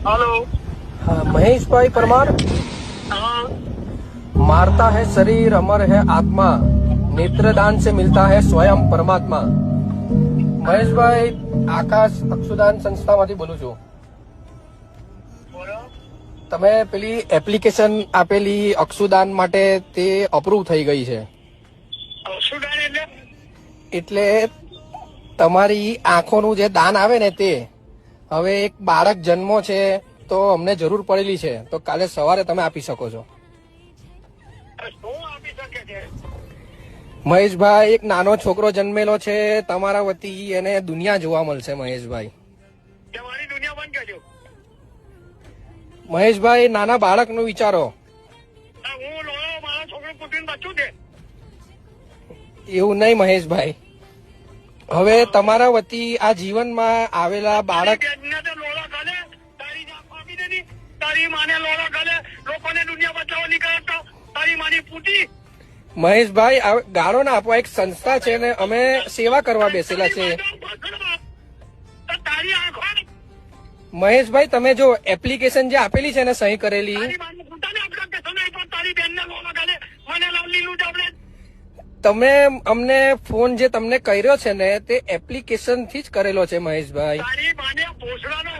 Hello. हाँ, महेश भाई परमार। हाँ। मारता है शरीर अमर है आत्मा, नेत्रदान से मिलता है स्वयं परमात्मा। મહેશભાઈ આકાશ અક્ષુદાન સંસ્થામાંથી બોલું છું. બોલો. તમે પેલી એપ્લિકેશન આપેલી અક્ષુદાન માટે તે અપ્રૂવ થઈ ગઈ છે. અક્ષુદાન એટલે તમારી આંખોનું જે દાન આવે ને તે હવે એક બાળક જન્મો છે તો અમને જરૂર પડેલી છે, તો કાલે સવારે તમે આપી શકો છો. શું આપી શકે છે? મહેશભાઈ, એક નાનો છોકરો જન્મેલો છે તમારા વતી, એને દુનિયા જોવા મળશે. મહેશભાઈ, તમારી દુનિયા બંધ કરજો. મહેશભાઈ, નાના બાળકનું વિચારો. હું લોયો મારા છોકરો કુટીને બચ્ચું છે. એવું નહીં મહેશભાઈ, હવે તમારા વતી આ જીવનમાં આવેલા બાળક તારી માને લોડા ખાલે લોકોને દુનિયા બચાવવા નીકળતા તારી માની પૂટી. મહેશભાઈ, ગાળો ના આપવા, એક સંસ્થા છે ને અમે સેવા કરવા બેસેલા છે. તારી આંખો મહેશભાઈ, તમે જો એપ્લિકેશન જે આપેલી છે ને સહી કરેલી, તમે અમને ફોન જે તમને કર્યો છે ને તે એપ્લિકેશન થી જ કરેલો છે. મહેશભાઈ, તારી માને ભોસડાનો